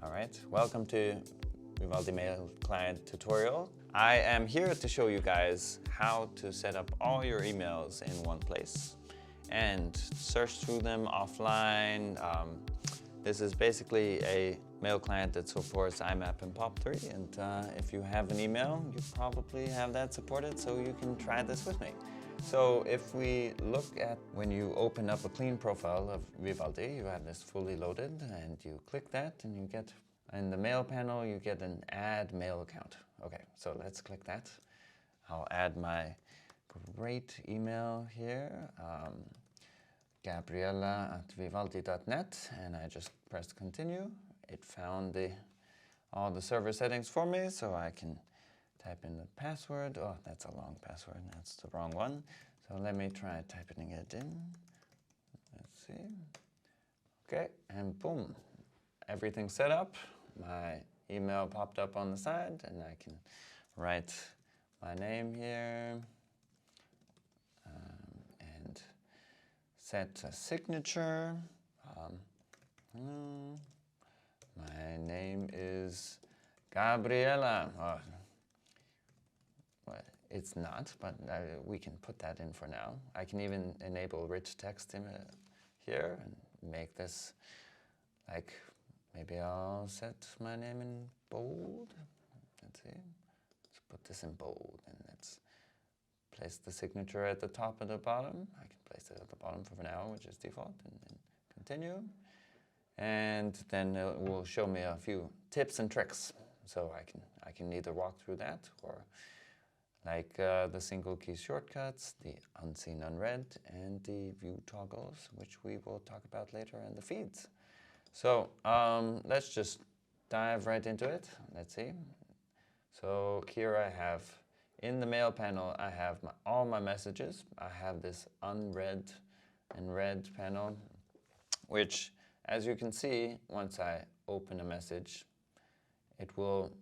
Alright, welcome to Vivaldi Mail client tutorial. I am here to show you guys how to set up all your emails in one place and search through them offline. This is basically a mail client that supports IMAP and POP3, and if you have an email, you probably have that supported, so you can try this with me. So if we look at when you open up a clean profile of Vivaldi, you have this fully loaded, and you click that and you get, in the mail panel, you get an add mail account. Okay, so let's click that. I'll add my great email here, gabriella@vivaldi.net, and I just pressed continue. It found all the server settings for me, so I can type in the password. Oh, that's a long password. That's the wrong one. So let me try typing it in. Let's see. Okay, and boom. Everything's set up. My email popped up on the side, and I can write my name here and set a signature. My name is Gabriella. Oh, well, it's not, but we can put that in for now. I can even enable rich text in here and make this like, maybe I'll set my name in bold. Let's see. Let's put this in bold, and let's place the signature at the top and the bottom. I can place it at the bottom for now, which is default, and then continue. And then it will show me a few tips and tricks. So I can either walk through that, or like the single key shortcuts, the unseen unread, and the view toggles, which we will talk about later, and the feeds. So let's just dive right into it. Let's see. So here I have, in the mail panel, I have all my messages. I have this unread and read panel, which, as you can see, once I open a message, it will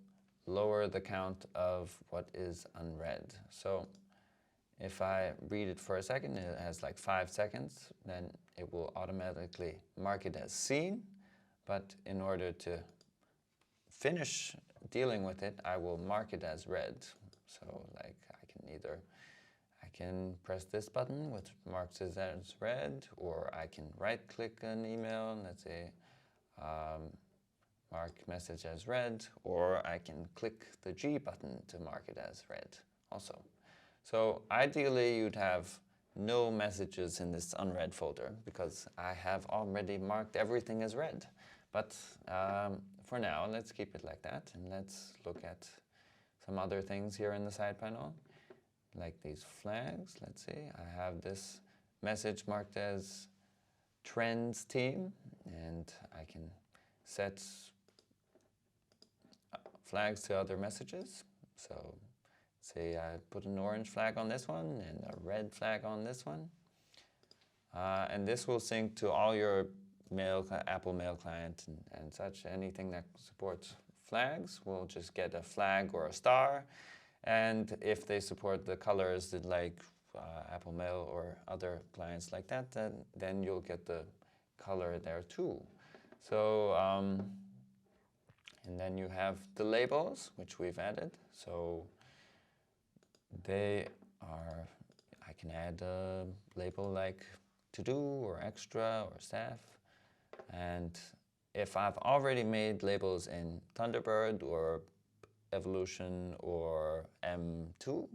lower the count of what is unread. So if I read it for a second, it has like 5 seconds, then it will automatically mark it as seen. But in order to finish dealing with it, I will mark it as read. So like I can press this button, which marks it as read, or I can right-click an email, let's say, mark message as read, or I can click the G button to mark it as read also. So ideally, you'd have no messages in this unread folder, because I have already marked everything as read. But for now, let's keep it like that, and let's look at some other things here in the side panel, like these flags. Let's see, I have this message marked as Trends Team, and I can set flags to other messages. So say I put an orange flag on this one and a red flag on this one. And this will sync to all your Apple Mail client and such. Anything that supports flags will just get a flag or a star. And if they support the colors that like Apple Mail or other clients like that, then you'll get the color there too. So, and then you have the labels, which we've added. So they are, I can add a label like to do or extra or staff. And if I've already made labels in Thunderbird or Evolution or M2,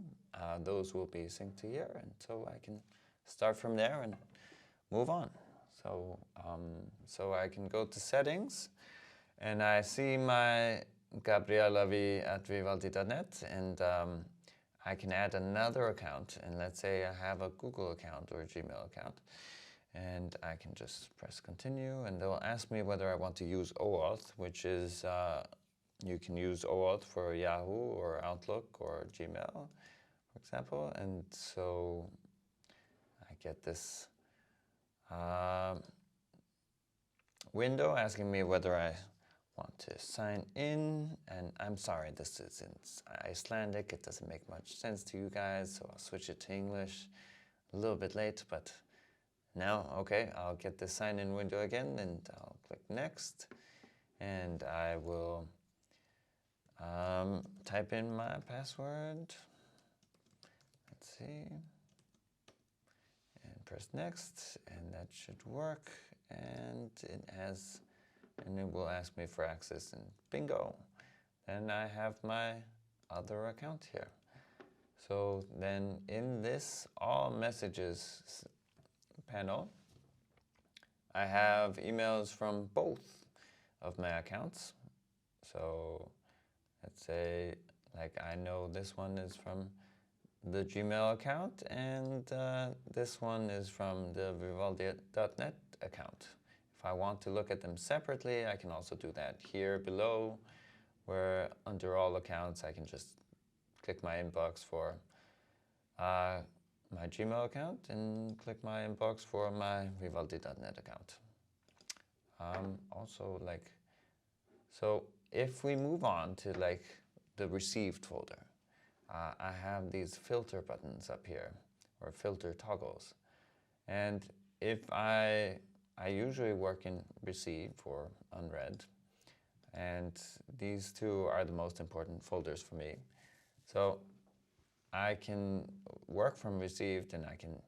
those will be synced to here, and so I can start from there and move on. So, so I can go to settings, and I see my gabriella@vivaldi.net, and I can add another account, and let's say I have a Google account or a Gmail account, and I can just press continue, and they'll ask me whether I want to use OAuth, which is you can use OAuth for Yahoo or Outlook or Gmail, for example. And so I get this window asking me whether I want to sign in. And I'm sorry, this is in Icelandic. It doesn't make much sense to you guys, so I'll switch it to English a little bit late. But now, okay, I'll get the sign in window again, and I'll click next. and I will type in my password. Let's see. And press next, and that should work. And it will ask me for access, and bingo. Then I have my other account here. So then in this all messages panel, I have emails from both of my accounts. So let's say, like, I know this one is from the Gmail account, and this one is from the Vivaldi.net account. If I want to look at them separately, I can also do that here below, where under all accounts, I can just click my inbox for my Gmail account and click my inbox for my Vivaldi.net account. Also, like, so if we move on to like the received folder, I have these filter buttons up here, or filter toggles. And if I usually work in received or unread, and these two are the most important folders for me. So I can work from received, and I can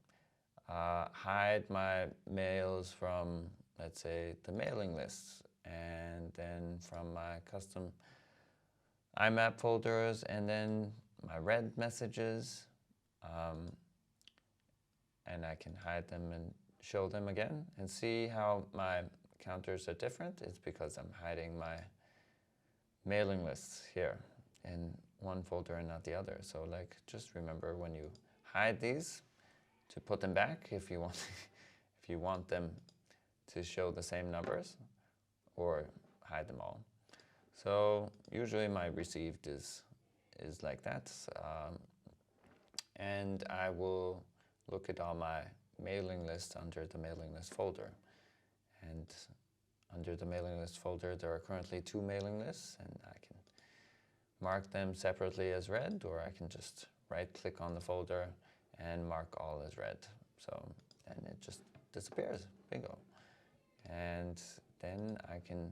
hide my mails from, let's say, the mailing lists, and then from my custom IMAP folders, and then my read messages, and I can hide them and show them again, and see how my counters are different. It's because I'm hiding my mailing lists here in one folder and not the other. So like, just remember when you hide these to put them back if you want if you want them to show the same numbers, or hide them all. So usually my received is like that, and I will look at all my mailing lists under the mailing list folder. And under the mailing list folder, there are currently 2 mailing lists, and I can mark them separately as read, or I can just right-click on the folder and mark all as read. So then it just disappears, bingo. And then I can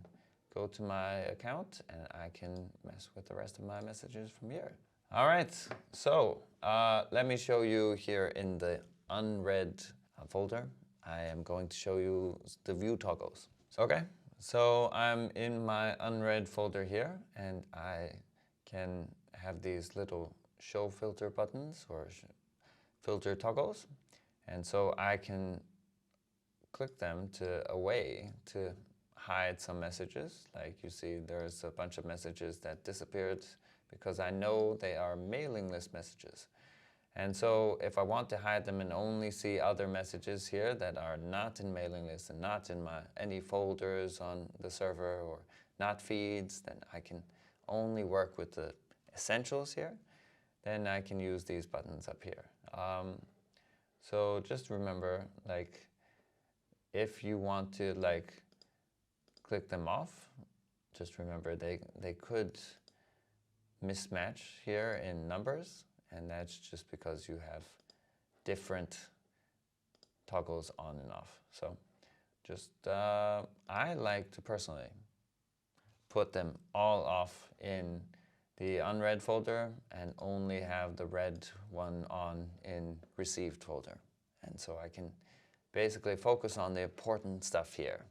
go to my account, and I can mess with the rest of my messages from here. All right, so let me show you here in the unread folder. I am going to show you the view toggles. Okay, so I'm in my unread folder here, and I can have these little show filter buttons, or filter toggles. And so I can click them away to hide some messages. Like you see, there's a bunch of messages that disappeared because I know they are mailing list messages. And so if I want to hide them and only see other messages here that are not in mailing lists and not in any folders on the server, or not feeds, then I can only work with the essentials here. Then I can use these buttons up here. So just remember, like, if you want to like click them off, just remember they could mismatch here in numbers, and that's just because you have different toggles on and off. So just, I like to personally put them all off in the unread folder and only have the read one on in received folder. And so I can basically focus on the important stuff here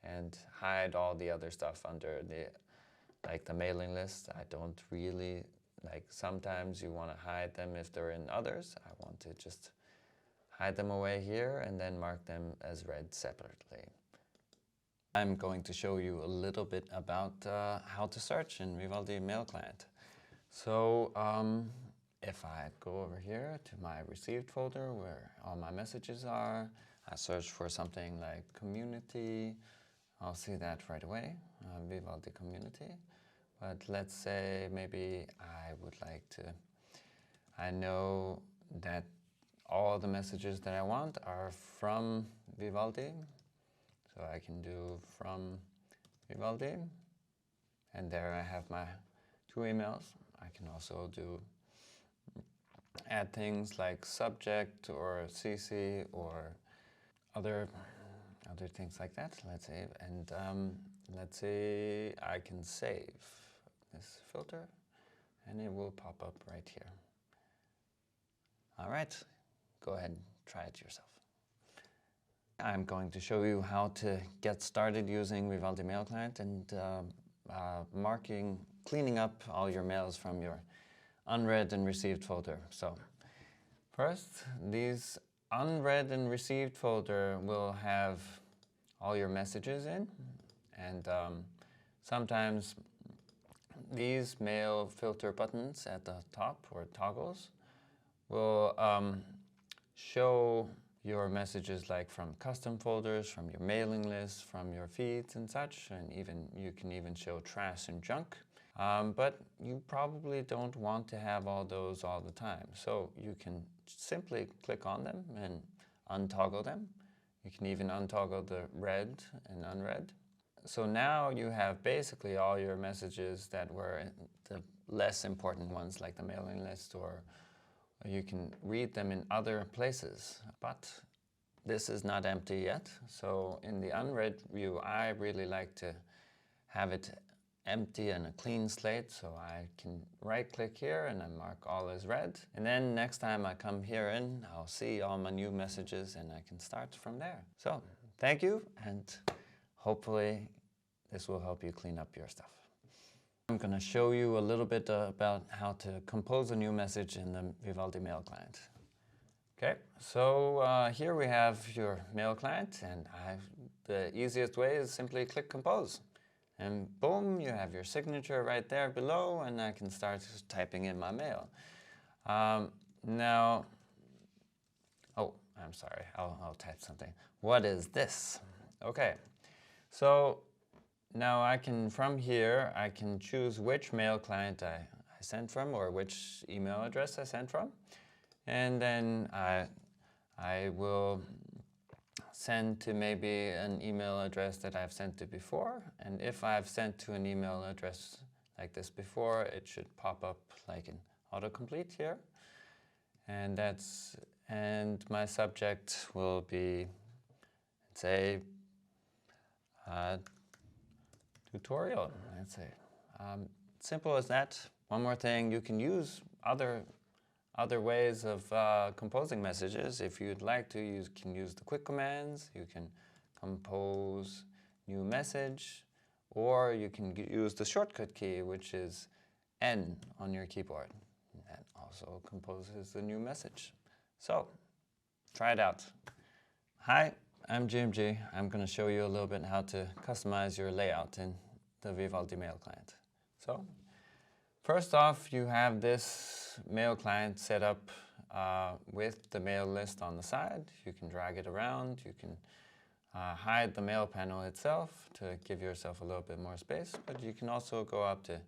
and hide all the other stuff under the mailing list. I don't really, like, sometimes you want to hide them if they're in others. I want to just hide them away here and then mark them as read separately. I'm going to show you a little bit about how to search in Vivaldi Mail Client. So if I go over here to my received folder where all my messages are, I search for something like community. I'll see that right away, Vivaldi community. But let's say maybe I would like to, I know that all the messages that I want are from Vivaldi. So I can do from Vivaldi, and there I have my 2 emails. I can also add things like subject or CC or other things like that, let's say. And let's say I can save this filter and it will pop up right here. All right, go ahead and try it yourself. I'm going to show you how to get started using Vivaldi Mail Client and cleaning up all your mails from your unread and received folder. So first, these unread and received folder will have all your messages in, and sometimes these mail filter buttons at the top, or toggles, will show your messages like from custom folders, from your mailing list, from your feeds and such, and you can even show trash and junk. But you probably don't want to have all those all the time. So you can simply click on them and untoggle them. You can even untoggle the read and unread. So now you have basically all your messages that were the less important ones, like the mailing list, or you can read them in other places. But this is not empty yet. So in the unread view, I really like to have it empty and a clean slate. So I can right-click here and I mark all as read. And then next time I come here in, I'll see all my new messages and I can start from there. So thank you, and hopefully this will help you clean up your stuff. I'm going to show you a little bit about how to compose a new message in the Vivaldi Mail Client. Okay, so here we have your mail client, and the easiest way is simply click Compose. And boom, you have your signature right there below, and I can start typing in my mail. Now, oh, I'm sorry, I'll type something. What is this? Okay, so now from here, I can choose which mail client I sent from, or which email address I sent from. And then I will send to maybe an email address that I've sent to before. And if I've sent to an email address like this before, it should pop up like an autocomplete here. And my subject will be, say, tutorial, I'd say. Simple as that. One more thing, you can use other ways of composing messages. If you'd like to, you can use the quick commands, you can compose new message, or you can use the shortcut key, which is N on your keyboard. That also composes the new message. So, try it out. Hi, I'm GMG. I'm going to show you a little bit how to customize your layout in the Vivaldi Mail Client. So, first off, you have this mail client set up with the mail list on the side. You can drag it around. You can hide the mail panel itself to give yourself a little bit more space. But you can also go up to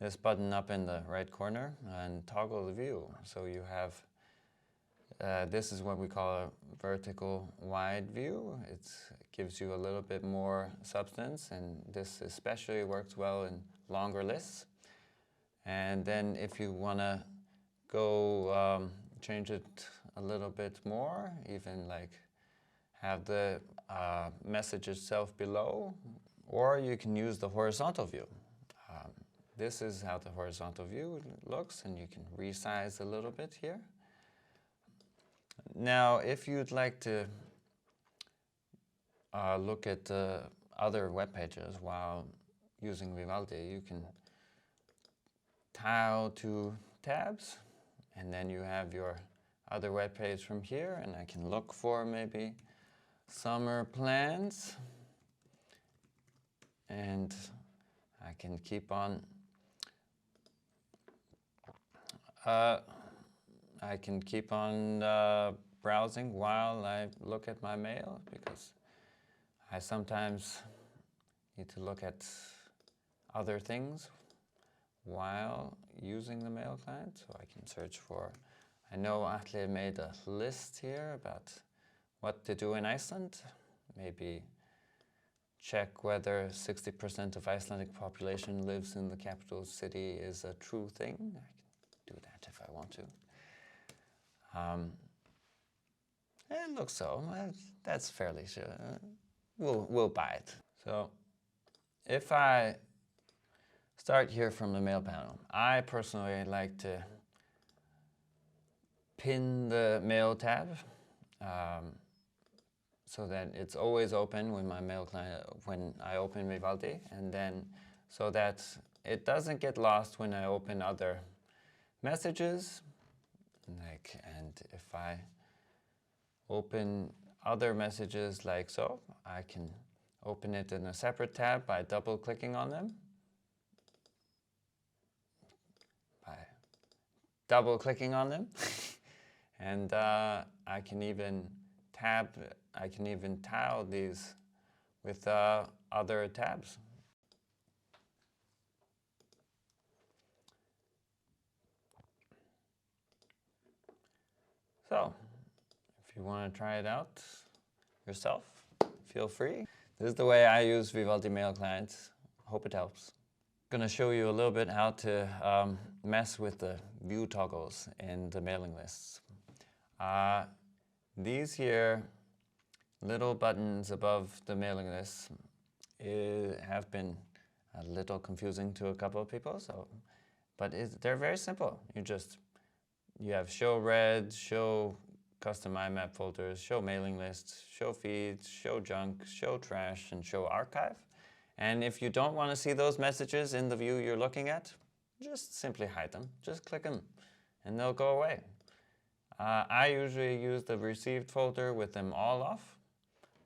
this button up in the right corner and toggle the view. So you have, this is what we call a vertical wide view. It gives you a little bit more substance, and this especially works well in longer lists. And then if you want to go change it a little bit more, even like have the message itself below, or you can use the horizontal view. This is how the horizontal view looks, and you can resize a little bit here. Now, if you'd like to look at other web pages while using Vivaldi, you can tile to tabs, and then you have your other web page from here, and I can look for maybe summer plans, and I can keep on browsing while I look at my mail, because I sometimes need to look at other things while using the mail client. So I can search for, I know Atle made a list here about what to do in Iceland. Maybe check whether 60% of Icelandic population lives in the capital city is a true thing. I can do that if I want to. It looks so. That's fairly sure. We'll buy it. So if I start here from the mail panel, I personally like to pin the mail tab so that it's always open when my mail client, when I open Vivaldi, and then so that it doesn't get lost when I open other messages. And if I open other messages like so, I can open it in a separate tab by double-clicking on them. And I can even tile these with other tabs. So, if you want to try it out yourself, feel free. This is the way I use Vivaldi Mail clients. Hope it helps. I'm going to show you a little bit how to mess with the view toggles in the mailing lists. These here little buttons above the mailing list have been a little confusing to a couple of people. But they're very simple. You have show read, show custom IMAP folders, show mailing lists, show feeds, show junk, show trash, and show archive. And if you don't want to see those messages in the view you're looking at, just simply hide them. Just click them, and they'll go away. I usually use the received folder with them all off,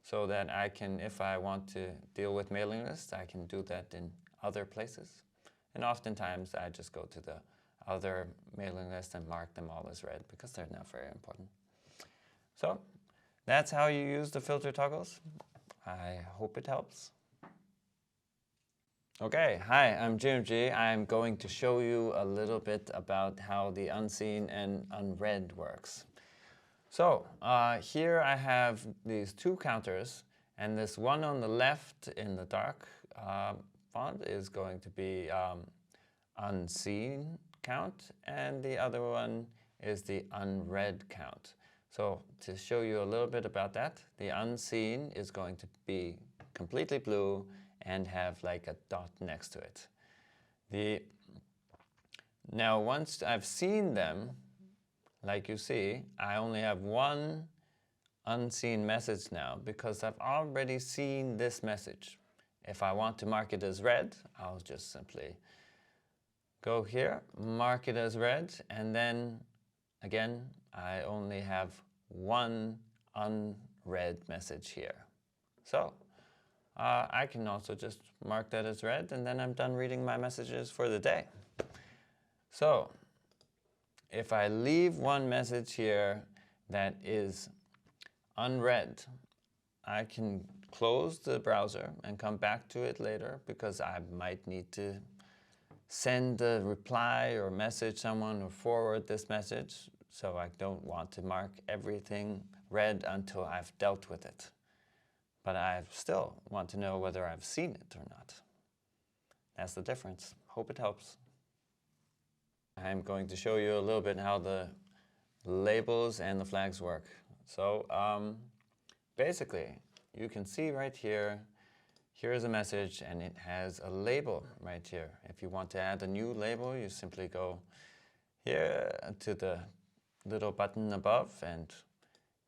so that I can, if I want to deal with mailing lists, I can do that in other places. And oftentimes I just go to the other mailing list and mark them all as red because they're not very important. So that's how you use the filter toggles. I hope it helps. Okay, hi, I'm Jim. I'm going to show you a little bit about how the unseen and unread works. So here I have these two counters, and this one on the left in the dark font is going to be unseen count, and the other one is the unread count. So to show you a little bit about that, the unseen is going to be completely blue and have like a dot next to it. Now once I've seen them, like you see, I only have one unseen message now because I've already seen this message. If I want to mark it as read, I'll just simply go here, mark it as read, and then again, I only have one unread message here. So I can also just mark that as read, and then I'm done reading my messages for the day. So if I leave one message here that is unread, I can close the browser and come back to it later because I might need to send a reply or message someone or forward this message. So I don't want to mark everything read until I've dealt with it. But I still want to know whether I've seen it or not. That's the difference. Hope it helps. I'm going to show you a little bit how the labels and the flags work. So basically, you can see right here, here's a message and it has a label right here. If you want to add a new label, you simply go here to the little button above and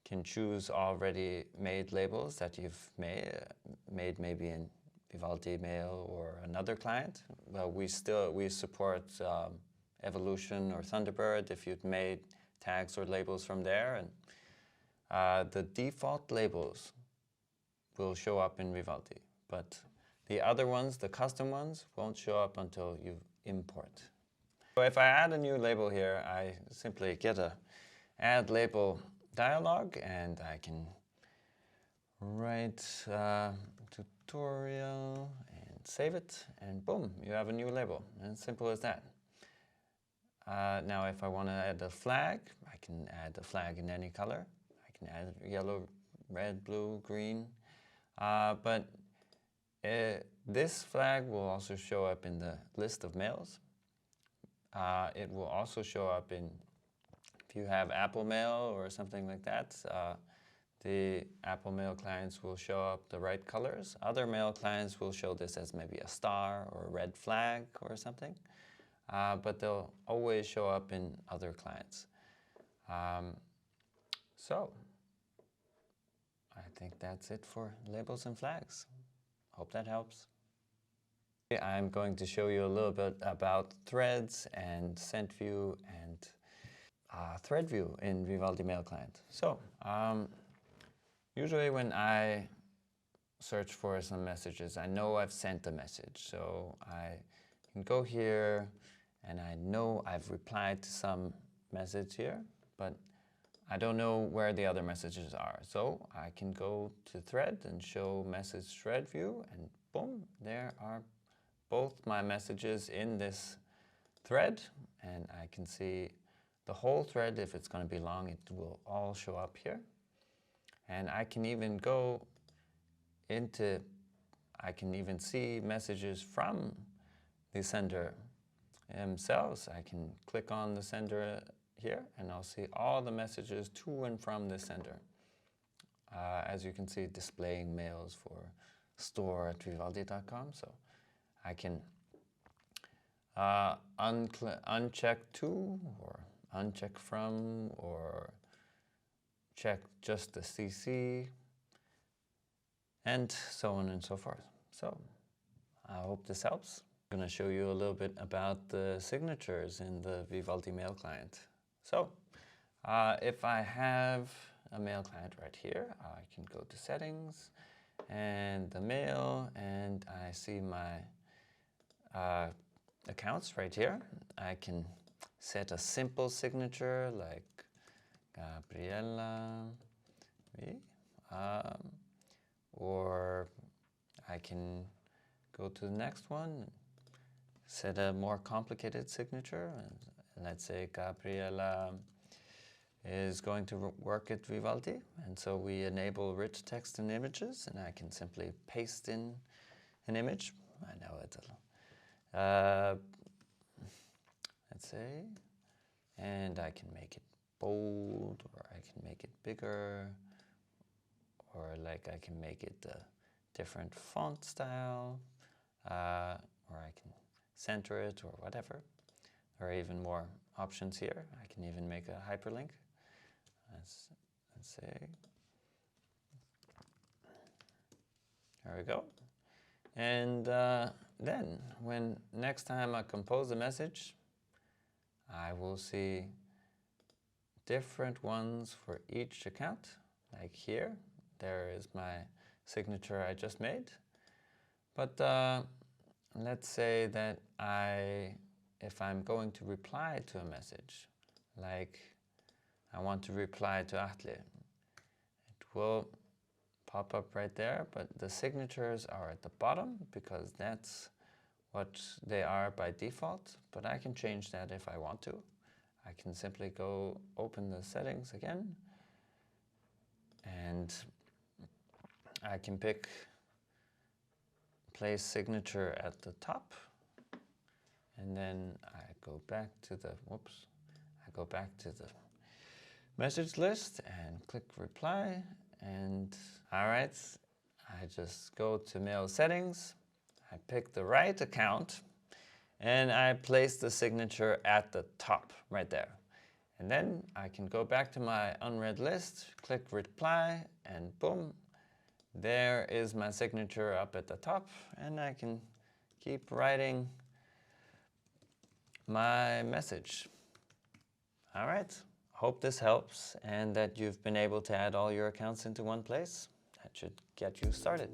can choose already made labels that you've made maybe in Vivaldi Mail or another client. Well, we support Evolution or Thunderbird if you've made tags or labels from there. And the default labels will show up in Vivaldi, but the other ones, the custom ones, won't show up until you import. So if I add a new label here, I simply get a add label dialog, and I can write tutorial and save it, and boom, you have a new label. And it's simple as that. Now if I want to add a flag, I can add a flag in any color. I can add yellow, red, blue, green. But this flag will also show up in the list of mails. It will also show up in, if you have Apple Mail or something like that, the Apple Mail clients will show up the right colors. Other mail clients will show this as maybe a star or a red flag or something, but they'll always show up in other clients. So I think that's it for labels and flags. Hope that helps. I'm going to show you a little bit about threads and sent view and thread view in Vivaldi Mail Client. So usually when I search for some messages, I know I've sent a message. So I can go here and I know I've replied to some message here, but I don't know where the other messages are. So I can go to thread and show message thread view, and boom, there are both my messages in this thread, and I can see the whole thread. If it's going to be long, it will all show up here. And I can even go into, I can even see messages from the sender themselves. I can click on the sender here and I'll see all the messages to and from the sender. As you can see, displaying mails for store@vivaldi.com. So I can uncheck to, or uncheck from, or check just the CC, and so on and so forth. So I hope this helps. I'm going to show you a little bit about the signatures in the Vivaldi Mail Client. So if I have a mail client right here, I can go to settings and the mail, and I see my accounts right here. I can set a simple signature like Gabriella, or I can go to the next one, set a more complicated signature, and let's say Gabriella is going to work at Vivaldi, and so we enable rich text and images, and I can simply paste in an image. I know it's a let's say, and I can make it bold, or I can make it bigger, or like I can make it a different font style, or I can center it or whatever. There are even more options here. I can even make a hyperlink. Let's say, there we go. And then when next time I compose a message, I will see different ones for each account. Like here, there is my signature I just made. But let's say that if I'm going to reply to a message, like I want to reply to Atle, it will pop up right there, but the signatures are at the bottom because that's what they are by default, but I can change that if I want to. I can simply go open the settings again, and I can pick place signature at the top, and then I go back to the, message list and click reply, and all right, I just go to mail settings, I pick the right account, and I place the signature at the top right there. And then I can go back to my unread list, click reply, and boom, there is my signature up at the top, and I can keep writing my message. All right, hope this helps and that you've been able to add all your accounts into one place. That should get you started.